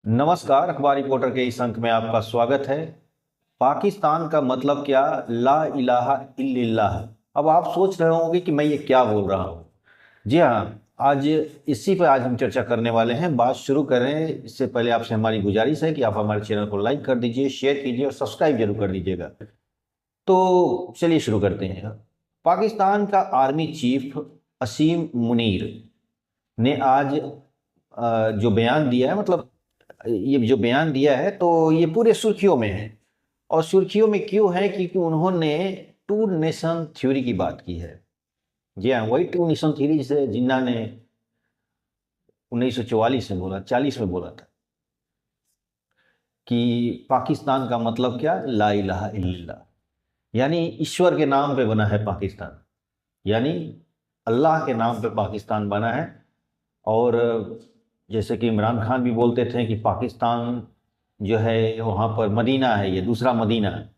नमस्कार, अखबार रिपोर्टर के इस अंक में आपका स्वागत है। पाकिस्तान का मतलब क्या? ला इलाहा इल्लल्लाह। अब आप सोच रहे होंगे कि मैं ये क्या बोल रहा हूँ। जी हाँ, आज इसी पर आज हम चर्चा करने वाले हैं। बात शुरू करें इससे पहले आपसे हमारी गुजारिश है कि आप हमारे चैनल को लाइक कर दीजिए, शेयर कीजिए और सब्सक्राइब जरूर कर दीजिएगा। तो चलिए शुरू करते हैं। पाकिस्तान का आर्मी चीफ असीम मुनीर ने आज जो बयान दिया है, मतलब ये जो बयान दिया है तो ये पूरे सुर्खियों में है। और सुर्खियों में क्यों है? क्योंकि उन्होंने टू नेशन थ्योरी की बात की है। जी हाँ, वही टू नेशन थ्योरी जिसे जिन्ना ने 1944 में बोला, 40 में बोला था कि पाकिस्तान का मतलब क्या? ला इलाहा इल्लल्लाह। यानी ईश्वर के नाम पे बना है पाकिस्तान, यानी अल्लाह के नाम पे पाकिस्तान बना है। और जैसे कि इमरान खान भी बोलते थे कि पाकिस्तान जो है वहाँ पर मदीना है, ये दूसरा मदीना है।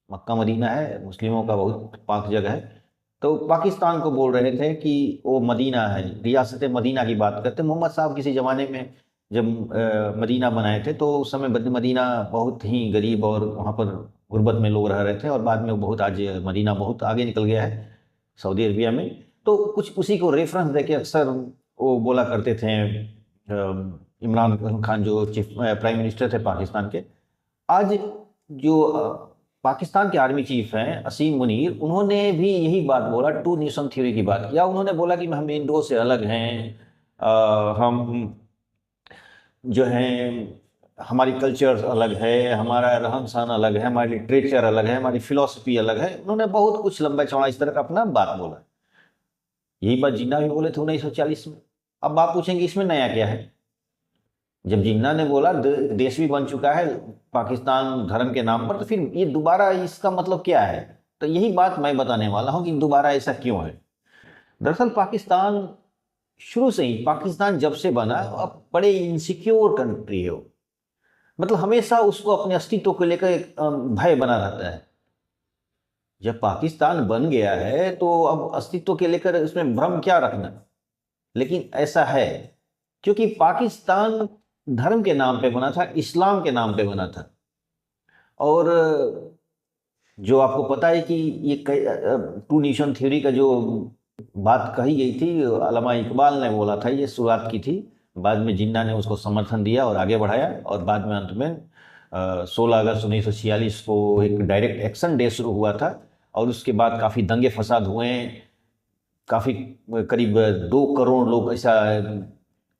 मक्का मदीना है, मुस्लिमों का बहुत पाक जगह है। तो पाकिस्तान को बोल रहे थे कि वो मदीना है, रियासत मदीना की बात करते। मोहम्मद साहब किसी ज़माने में जब मदीना बनाए थे तो उस समय मदीना बहुत ही गरीब और वहाँ पर गुर्बत में लोग रह रहे थे, और बाद में वो बहुत आज मदीना बहुत आगे निकल गया है सऊदी अरबिया में। तो कुछ उसी को रेफरेंस देके अक्सर वो बोला करते थे। इमरान खान जो चीफ प्राइम मिनिस्टर थे पाकिस्तान के, आज जो पाकिस्तान के आर्मी चीफ हैं असीम मुनीर, उन्होंने भी यही बात बोला, टू नेशन थ्योरी की बात किया। उन्होंने बोला कि हम इंडो से अलग हैं, हम जो हैं हमारी कल्चर अलग है, हमारा रहन सहन अलग है, हमारी लिटरेचर अलग है, हमारी फिलोसफी अलग है। उन्होंने बहुत कुछ लंबा चौड़ा इस तरह का अपना बात बोला। यही बात जिन्ना भी बोले थे 1940 में। अब आप पूछेंगे इसमें नया क्या है? जब जिन्ना ने बोला देश भी बन चुका है पाकिस्तान धर्म के नाम पर, तो फिर ये दोबारा इसका मतलब क्या है? तो यही बात मैं बताने वाला हूं कि दोबारा ऐसा क्यों है। दरअसल पाकिस्तान शुरू से ही, पाकिस्तान जब से बना, अब बड़े इनसिक्योर कंट्री है वो। मतलब हमेशा उसको अपने अस्तित्व को लेकर एक भय बना रहता है। जब पाकिस्तान बन गया है तो अब अस्तित्व के लेकर उसमें भ्रम क्या रखना। लेकिन ऐसा है क्योंकि पाकिस्तान धर्म के नाम पे बना था, इस्लाम के नाम पे बना था। और जो आपको पता है कि ये टू नेशन थ्योरी का जो बात कही गई थी, अल्लामा इकबाल ने बोला था, ये शुरुआत की थी। बाद में जिन्ना ने उसको समर्थन दिया और आगे बढ़ाया, और बाद में अंत में 16 अगस्त 1946 को एक डायरेक्ट एक्शन डे शुरू हुआ था। और उसके बाद काफ़ी दंगे फसाद हुए, काफ़ी करीब 2 करोड़ लोग, ऐसा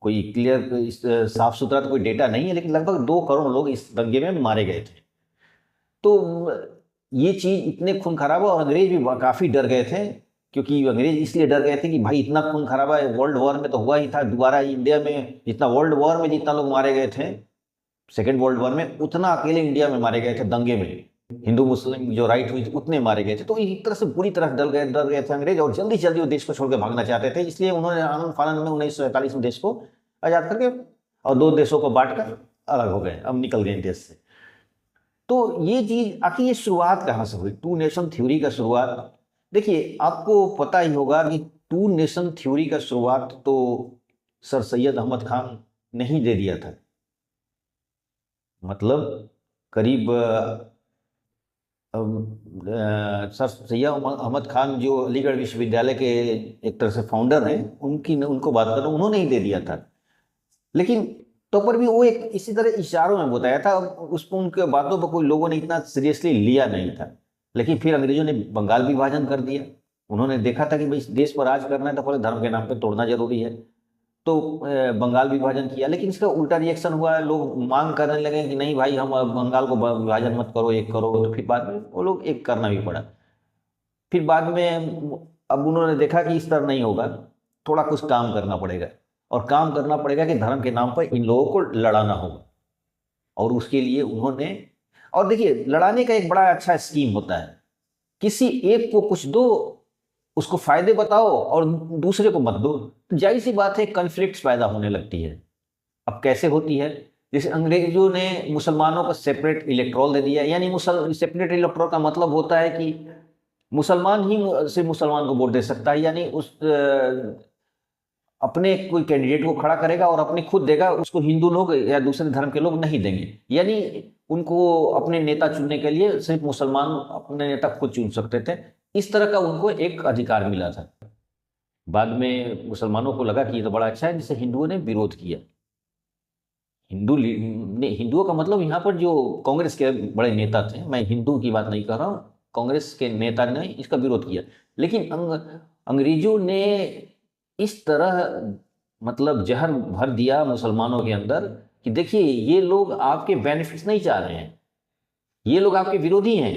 कोई क्लियर साफ सुथरा तो कोई डेटा नहीं है, लेकिन लगभग 2 करोड़ लोग इस दंगे में मारे गए थे। तो ये चीज़ इतने खून खराबा, और अंग्रेज भी काफ़ी डर गए थे। क्योंकि अंग्रेज इसलिए डर गए थे कि भाई इतना खून खराबा वर्ल्ड वॉर में तो हुआ ही था, दोबारा इंडिया में जितना वर्ल्ड वॉर में जितना लोग मारे गए थे सेकेंड वर्ल्ड वॉर में, उतना अकेले इंडिया में मारे गए थे दंगे में। हिंदू मुस्लिम जो राइट हुई थी उतने मारे गए थे। तो एक तरह से बुरी तरह डर गए थे अंग्रेज, और जल्दी जल्दी वो देश को छोड़ के भागना चाहते थे। इसलिए उन्होंने आनंद फानंद में 1947 में देश को आज़ाद करके और 2 देशों को बांट कर अलग हो गए, अब निकल गए देश से। तो ये चीज आखिर ये शुरुआत कहाँ से हुई टू नेशन थ्योरी का शुरुआत? देखिए, आपको पता ही होगा कि टू नेशन थ्योरी का शुरुआत तो सर सैयद अहमद खान ने ही दे दिया था। मतलब करीब सर सैयद अहमद खान जो अलीगढ़ विश्वविद्यालय के एक तरह से फाउंडर हैं, उनको बात कर रहा हूँ, उन्होंने ही दे दिया था। लेकिन तो पर भी वो एक इसी तरह इशारों में बताया था, उसको उनके बातों पर कोई लोगों ने इतना सीरियसली लिया नहीं था। लेकिन फिर अंग्रेजों ने बंगाल विभाजन कर दिया। उन्होंने देखा था कि भाई इस देश पर राज करना है तो पहले धर्म के नाम पे तोड़ना जरूरी है। तो बंगाल विभाजन किया, लेकिन इसका उल्टा रिएक्शन हुआ। लोग मांग करने लगे कि नहीं भाई, हम बंगाल को विभाजन मत करो, एक करो। तो फिर बाद में वो लोग एक करना भी पड़ा। फिर बाद में अब उन्होंने देखा कि इस तरह नहीं होगा, थोड़ा कुछ काम करना पड़ेगा। और काम करना पड़ेगा कि धर्म के नाम पर इन लोगों को लड़ाना होगा। और उसके लिए उन्होंने, और देखिए, लड़ाने का एक बड़ा अच्छा स्कीम होता है। किसी एक को कुछ दो, उसको फायदे बताओ, और दूसरे को मत दो। तो जाहिर सी बात है, कन्फ्लिक्ट्स पैदा होने लगती है। अब कैसे होती है? जैसे अंग्रेजों ने मुसलमानों को सेपरेट इलेक्ट्रोल दे दिया। यानी सेपरेट इलेक्ट्रोल का मतलब होता है कि मुसलमान ही से मुसलमान को वोट दे सकता है। यानी अपने कोई कैंडिडेट को खड़ा करेगा और अपने खुद देगा, उसको हिंदू लोग या दूसरे धर्म के लोग नहीं देंगे। यानी उनको अपने नेता चुनने के लिए सिर्फ मुसलमान अपने नेता खुद चुन सकते थे। इस तरह का उनको एक अधिकार मिला था। बाद में मुसलमानों को लगा कि ये तो बड़ा अच्छा है, जिससे हिंदुओं ने विरोध किया। हिंदुओं का मतलब यहाँ पर जो कांग्रेस के बड़े नेता थे, मैं हिंदू की बात नहीं कर रहा हूँ, कांग्रेस के नेता ने इसका विरोध किया। लेकिन अंग्रेजों ने इस तरह मतलब जहर भर दिया मुसलमानों के अंदर कि देखिए ये लोग आपके बेनिफिट्स नहीं चाह रहे हैं, ये लोग आपके विरोधी हैं।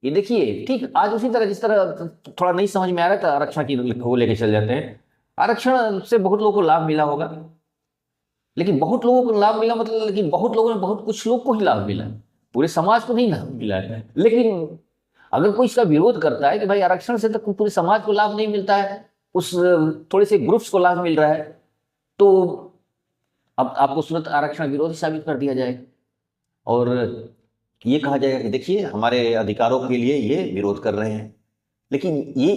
ये देखिए, ठीक आज उसी तरह जिस तरह थोड़ा नहीं समझ में आ रहा था, आरक्षण की वो लेके चल जाते हैं। आरक्षण से बहुत लोगों को लाभ मिला होगा, लेकिन बहुत लोगों को लाभ मिला मतलब, लेकिन बहुत लोगों ने, बहुत कुछ लोग को ही लाभ मिला, पूरे समाज को नहीं लाभ मिला है। लेकिन अगर कोई इसका विरोध करता है कि भाई आरक्षण से तो पूरे समाज को लाभ नहीं मिलता है, उस थोड़े से ग्रुप्स को लाभ मिल रहा है, तो अब आपको तुरंत आरक्षण विरोधी साबित कर दिया जाएगा और ये कहा जाएगा कि देखिए हमारे अधिकारों के लिए ये विरोध कर रहे हैं। लेकिन ये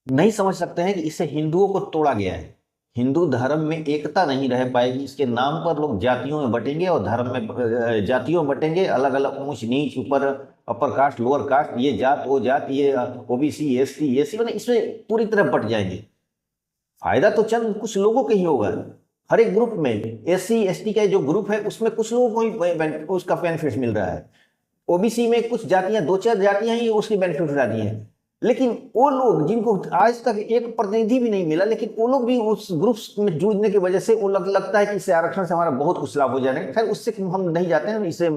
नहीं समझ सकते हैं कि इससे हिंदुओं को तोड़ा गया है। हिंदू धर्म में एकता नहीं रह पाएगी। इसके नाम पर लोग जातियों में बटेंगे और धर्म में जातियों में बटेंगे, अलग अलग ऊंच नीच, ऊपर अपर कास्ट लोअर कास्ट, ये जात वो जात, ये ओबीसी एसटी एसी, मतलब इसमें पूरी तरह बट जाएंगे। फायदा तो चंद कुछ लोगों के ही होगा। हर एक ग्रुप में एससी एसटी का जो ग्रुप है उसमें कुछ लोगों को ही उसका बेनिफिट मिल रहा है। ओबीसी में कुछ जातियां, दो चार जातियां ही उसकी बेनिफिट उठाती हैं। लेकिन वो लोग जिनको आज तक एक प्रतिनिधि भी नहीं मिला, लेकिन वो लोग भी उस ग्रुप में जुड़ने की वजह से वो लगता है कि इससे आरक्षण से हमारा बहुत कुछ लाभ हो जाएगा। खैर उससे हम नहीं जाते हैं, इससे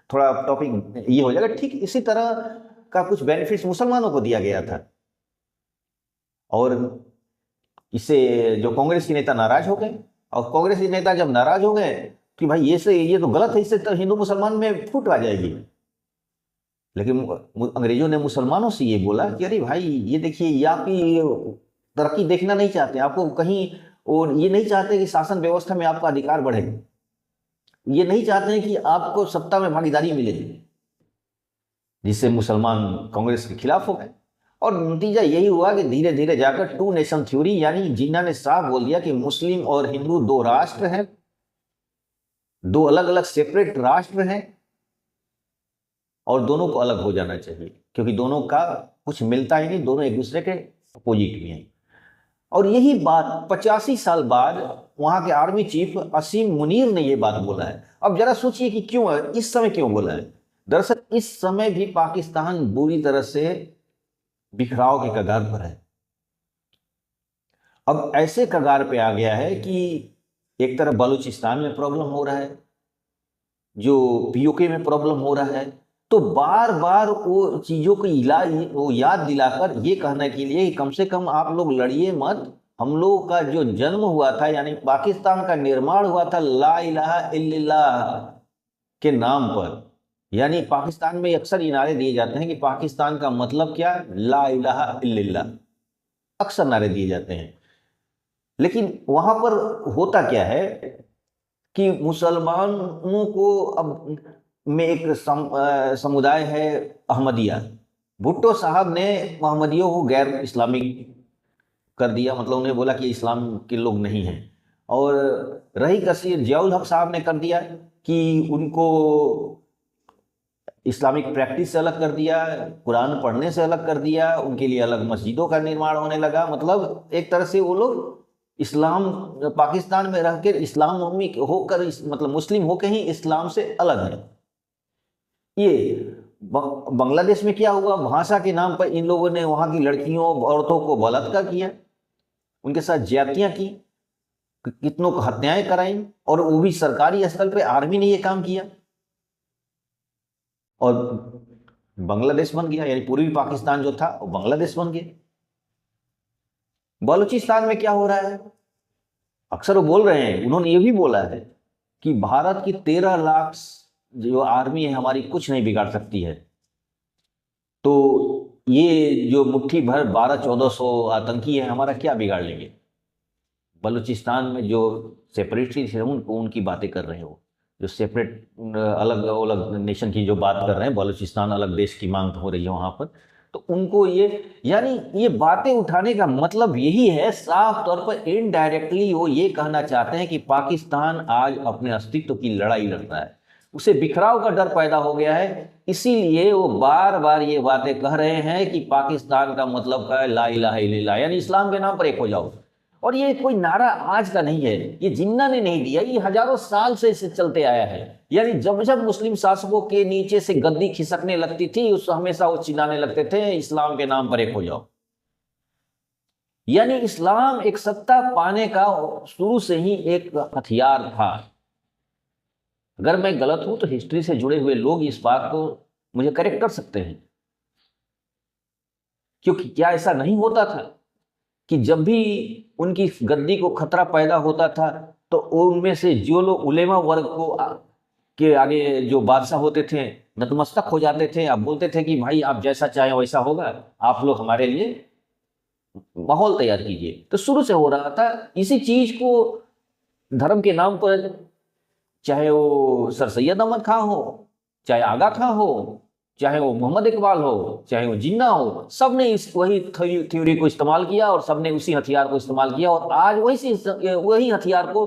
थोड़ा टॉपिक ये हो जाएगा। ठीक इसी तरह का कुछ बेनिफिट्स मुसलमानों को दिया गया था और इससे जो कांग्रेस के नेता नाराज हो गए। और कांग्रेस के नेता जब नाराज हो गए कि भाई ये तो गलत है, इससे तो हिंदू मुसलमान में फूट आ जाएगी। लेकिन अंग्रेजों ने मुसलमानों से ये बोला कि अरे भाई ये देखिए, ये आपकी तरक्की देखना नहीं चाहते, आपको कहीं, और ये नहीं चाहते कि शासन व्यवस्था में आपका अधिकार बढ़े, ये नहीं चाहते हैं कि आपको सत्ता में भागीदारी मिले, जिससे मुसलमान कांग्रेस के खिलाफ हो गए। और नतीजा यही हुआ कि धीरे धीरे जाकर टू नेशन थ्योरी, यानी जिन्ना ने साफ बोल दिया कि मुस्लिम और हिंदू दो राष्ट्र हैं, दो अलग अलग सेपरेट राष्ट्र हैं और दोनों को अलग हो जाना चाहिए, क्योंकि दोनों का कुछ मिलता ही नहीं, दोनों एक दूसरे के अपोजिट भी हैं। और यही बात 85 साल बाद वहां के आर्मी चीफ असीम मुनीर ने यह बात बोला है। अब जरा सोचिए कि क्यों है, इस समय क्यों बोला है। दरअसल इस समय भी पाकिस्तान बुरी तरह से बिखराव के कगार पर है। अब ऐसे कगार पे आ गया है कि एक तरफ बलूचिस्तान में प्रॉब्लम हो रहा है, जो पीओके में प्रॉब्लम हो रहा है, तो बार बार वो चीजों को वो याद दिलाकर ये कहने के लिए कम से कम आप लोग लड़िए मत। हम लोगों का जो जन्म हुआ था, यानी पाकिस्तान का निर्माण हुआ था ला इलाहा इल्लल्लाह के नाम पर। यानी पाकिस्तान में अक्सर ये नारे दिए जाते हैं कि पाकिस्तान का मतलब क्या, ला इलाहा इल्लल्लाह, अक्सर नारे दिए जाते हैं। लेकिन वहां पर होता क्या है कि मुसलमानों को, अब में एक समुदाय है अहमदिया। भुट्टो साहब ने मोहम्मदियों को गैर इस्लामिक कर दिया, मतलब उन्हें बोला कि इस्लाम के लोग नहीं हैं। और रही कसीर जियाउल हक साहब ने कर दिया कि उनको इस्लामिक प्रैक्टिस से अलग कर दिया, कुरान पढ़ने से अलग कर दिया, उनके लिए अलग मस्जिदों का निर्माण होने लगा। मतलब एक तरह से वो लोग इस्लाम, पाकिस्तान में रहकर इस्लाम होकर, मतलब मुस्लिम होकर ही इस्लाम से अलग है। ये बांग्लादेश में क्या हुआ, भाषा के नाम पर इन लोगों ने वहां की लड़कियों औरतों को बलात्कार किया, उनके साथ ज्यादतियां की, कितनों को हत्याएं कराई, और वो भी सरकारी स्तर पे आर्मी ने ये काम किया और बांग्लादेश बन गया। यानी पूर्वी पाकिस्तान जो था वो बांग्लादेश बन गया। बलूचिस्तान में क्या हो रहा है, अक्सर वो बोल रहे हैं, उन्होंने ये भी बोला है कि भारत की 13 लाख जो आर्मी है हमारी कुछ नहीं बिगाड़ सकती है। तो ये जो मुट्ठी भर 1200-1400 आतंकी है हमारा क्या बिगाड़ लेंगे। बलूचिस्तान में जो सेपरेटरी थे उनकी बातें कर रहे हो, जो सेपरेट अलग अलग नेशन की जो बात कर रहे हैं, बलूचिस्तान अलग देश की मांग हो रही है वहां पर। तो उनको यानी ये बातें उठाने का मतलब यही है, साफ तौर पर इनडायरेक्टली वो ये कहना चाहते हैं कि पाकिस्तान आज अपने अस्तित्व की लड़ाई लड़ रहा है, उसे बिखराव का डर पैदा हो गया है। इसीलिए वो बार बार ये बातें कह रहे हैं कि पाकिस्तान का मतलब क्या है, ला इलाहा इल्लल्लाह, यानी इस्लाम के नाम पर एक हो जाओ। और ये कोई नारा आज का नहीं है, ये जिन्ना ने नहीं दिया, ये हजारों साल से इसे चलते आया है। यानी जब जब मुस्लिम शासकों के नीचे से गद्दी खिसकने लगती थी, उस हमेशा वो चिल्लाने लगते थे इस्लाम के नाम पर एक हो जाओ। यानी इस्लाम एक सत्ता पाने का शुरू से ही एक हथियार था। अगर मैं गलत हूं तो हिस्ट्री से जुड़े हुए लोग इस बात को मुझे करेक्ट कर सकते हैं, क्योंकि क्या ऐसा नहीं होता था कि जब भी उनकी गद्दी को खतरा पैदा होता था तो उनमें से जो लोग उलेमा वर्ग के आगे जो बादशाह होते थे नतमस्तक हो जाते थे, आप बोलते थे कि भाई आप जैसा चाहें वैसा होगा, आप लोग हमारे लिए माहौल तैयार कीजिए। तो शुरू से हो रहा था इसी चीज को धर्म के नाम पर, चाहे वो सर सैयद अहमद खां हो, चाहे आगा खां हो, चाहे वो मोहम्मद इकबाल हो, चाहे वो जिन्ना हो, सब ने वही थ्योरी को इस्तेमाल किया और सब ने उसी हथियार को इस्तेमाल किया। और आज वही हथियार को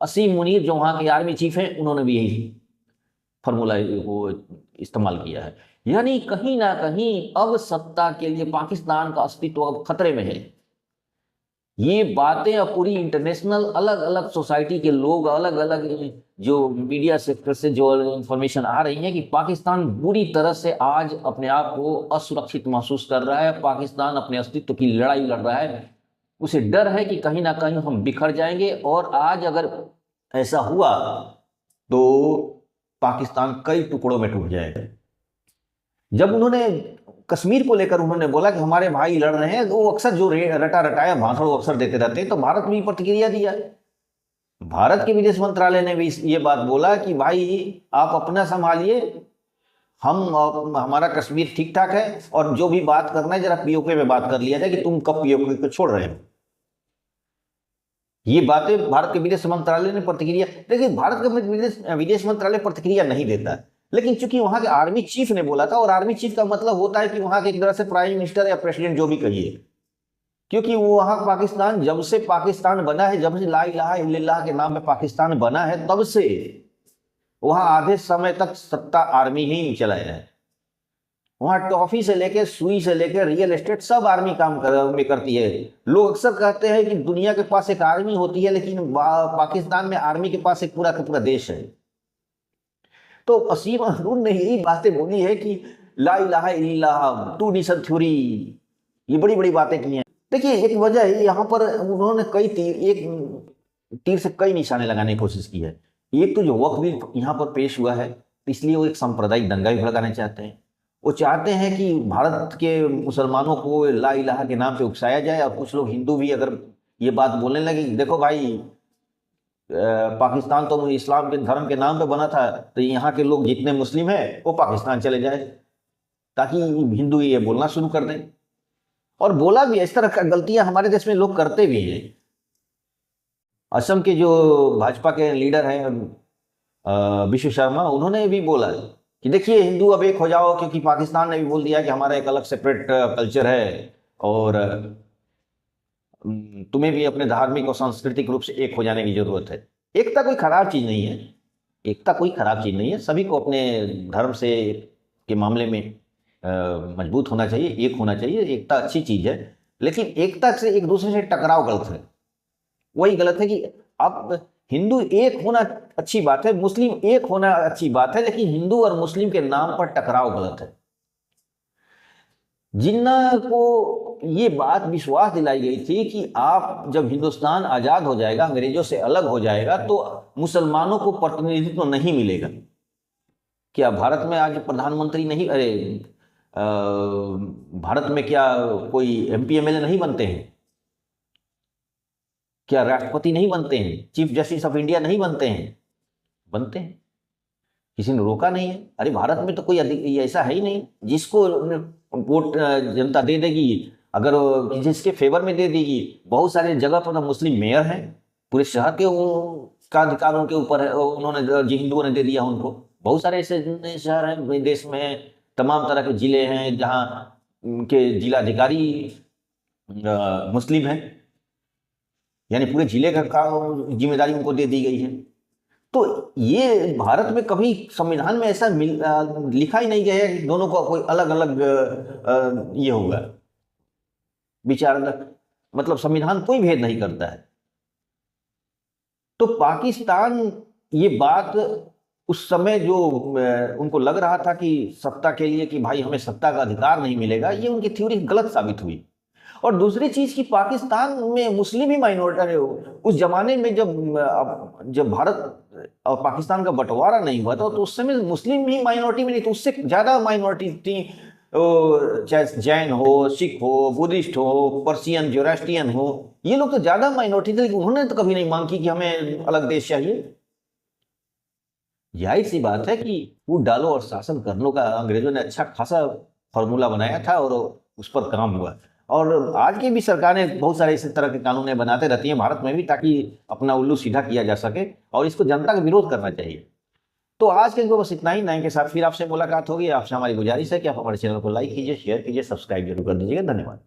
असीम मुनीर जो वहाँ के आर्मी चीफ हैं, उन्होंने भी यही फॉर्मूला वो इस्तेमाल किया है। यानी कहीं ना कहीं अब सत्ता के लिए पाकिस्तान का अस्तित्व अब खतरे में है। ये बातें अब पूरी इंटरनेशनल अलग अलग सोसाइटी के लोग, अलग अलग जो मीडिया सेक्टर से जो इंफॉर्मेशन आ रही है कि पाकिस्तान बुरी तरह से आज अपने आप को असुरक्षित महसूस कर रहा है, पाकिस्तान अपने अस्तित्व की लड़ाई लड़ रहा है। उसे डर है कि कहीं ना कहीं हम बिखर जाएंगे। और आज अगर ऐसा हुआ तो पाकिस्तान कई टुकड़ों में टूट जाएगा। जब उन्होंने कश्मीर को लेकर उन्होंने बोला कि हमारे भाई लड़ रहे हैं, वो अक्सर जो रटा रटाया भाषण वो अक्सर देते रहते हैं, तो भारत ने भी प्रतिक्रिया दिया। भारत के विदेश मंत्रालय ने भी ये बात बोला कि भाई आप अपना संभालिए, हमारा कश्मीर ठीक ठाक है, और जो भी बात करना है जरा पीओके में बात कर लिया जाए कि तुम कब पीओके को छोड़ रहे हो। ये बातें भारत के विदेश मंत्रालय ने प्रतिक्रिया, लेकिन भारत का विदेश मंत्रालय प्रतिक्रिया नहीं देता। लेकिन चूंकि वहां के आर्मी चीफ ने बोला था, और आर्मी चीफ का मतलब होता है कि वहां के एक तरह से प्राइम मिनिस्टर या प्रेसिडेंट जो भी कहिए, क्योंकि वो वहां पाकिस्तान, जब से पाकिस्तान बना है, जब से ला इलाहा इल्लल्लाह के नाम पे पाकिस्तान बना है, तब से वहां आधे समय तक सत्ता आर्मी ही चलाया है। वहां टॉफी से लेकर सुई से लेकर रियल एस्टेट सब आर्मी काम करती है। लोग अक्सर कहते हैं कि दुनिया के पास एक आर्मी होती है, लेकिन पाकिस्तान में आर्मी के पास एक पूरा का पूरा देश है। तो असीम अहरूर ने यही बातें बोली है कि ला इलाहा इल्लल्लाह, टू नेशन थ्योरी, ये बड़ी बड़ी बातें की हैं। देखिए एक वजह है, यहाँ पर उन्होंने एक तीर से कई निशाने लगाने की कोशिश की है। एक तो जो वक्फ बिल यहाँ पर पेश हुआ है, इसलिए वो एक सांप्रदायिक दंगा भी भड़काना चाहते हैं। वो चाहते हैं कि भारत के मुसलमानों को ला इलाहा के नाम पे उकसाया जाए, और कुछ लोग हिंदू भी अगर ये बात बोलने लगे, देखो भाई पाकिस्तान तो इस्लाम के धर्म के नाम पे बना था, तो यहाँ के लोग जितने मुस्लिम हैं वो पाकिस्तान चले जाए, ताकि हिंदू ये बोलना शुरू कर दें। और बोला भी, इस तरह का गलतियां हमारे देश में लोग करते भी हैं। असम के जो भाजपा के लीडर हैं विश्व शर्मा, उन्होंने भी बोला कि देखिए हिंदू अब एक हो जाओ, क्योंकि पाकिस्तान ने भी बोल दिया कि हमारा एक अलग सेपरेट कल्चर है, और तुम्हें भी अपने धार्मिक और सांस्कृतिक रूप से एक हो जाने की जरूरत है। एकता कोई खराब चीज नहीं है, एकता कोई खराब चीज नहीं है। सभी को अपने धर्म से के मामले में मजबूत होना चाहिए, एक होना चाहिए। एकता अच्छी चीज है, लेकिन एकता से एक दूसरे से टकराव गलत है। वही गलत है कि अब हिंदू एक होना अच्छी बात है, मुस्लिम एक होना अच्छी बात है, लेकिन हिंदू और मुस्लिम के नाम पर टकराव गलत है। जिन्ना को ये बात विश्वास दिलाई गई थी कि आप जब हिंदुस्तान आजाद हो जाएगा, अंग्रेजों से अलग हो जाएगा, तो मुसलमानों को प्रतिनिधित्व नहीं मिलेगा। क्या भारत में आज प्रधानमंत्री नहीं, भारत में क्या कोई एमपी एमएलए नहीं बनते हैं? क्या राष्ट्रपति नहीं बनते हैं? चीफ जस्टिस ऑफ इंडिया नहीं बनते हैं? बनते हैं, किसी ने रोका नहीं है। अरे भारत में तो कोई ऐसा है ही नहीं जिसको वोट जनता दे देगी, अगर जिसके फेवर में दे देगी। बहुत सारे जगह पर मुस्लिम मेयर हैं, पूरे शहर के का अधिकार उनके ऊपर है, उन्होंने हिंदुओं ने दे दिया उनको। बहुत सारे ऐसे शहर हैं देश में, तमाम तरह के जिले हैं जहाँ के जिलाधिकारी मुस्लिम हैं, यानी पूरे जिले का जिम्मेदारी उनको दे दी गई है। तो ये भारत में कभी संविधान में ऐसा लिखा ही नहीं गया है कि दोनों का कोई अलग अलग ये होगा विचार, मतलब संविधान कोई भेद नहीं करता है। तो पाकिस्तान ये बात उस समय जो उनको लग रहा था कि सत्ता के लिए कि भाई हमें सत्ता का अधिकार नहीं मिलेगा, ये उनकी थ्योरी गलत साबित हुई। और दूसरी चीज कि पाकिस्तान में मुस्लिम ही माइनॉरिटी, उस जमाने में जब भारत और पाकिस्तान का बंटवारा नहीं हुआ था तो उस समय मुस्लिम ही माइनॉरिटी में नहीं, तो उससे ज्यादा माइनॉरिटी थी, चाहे जैन हो, सिख हो, बुद्धिस्ट हो, पर्शियन, जोरास्ट्रियन हो, ये लोग तो ज्यादा माइनॉरिटी थे, लेकिन उन्होंने तो कभी नहीं मांग की कि हमें अलग देश चाहिए। जाहिर सी बात है कि फूट डालो और शासन कर लो का अंग्रेजों ने अच्छा खासा फॉर्मूला बनाया था और उस पर काम हुआ। और आज की भी सरकारें बहुत सारे इस तरह के कानून बनाते रहती हैं भारत में भी, ताकि अपना उल्लू सीधा किया जा सके, और इसको जनता का विरोध करना चाहिए। तो आज के बस इतना ही, नए के साथ फिर आपसे मुलाकात होगी। आपसे हमारी गुजारिश है कि आप हमारे चैनल को लाइक कीजिए, शेयर कीजिए, सब्सक्राइब जरूर कर दीजिएगा। धन्यवाद।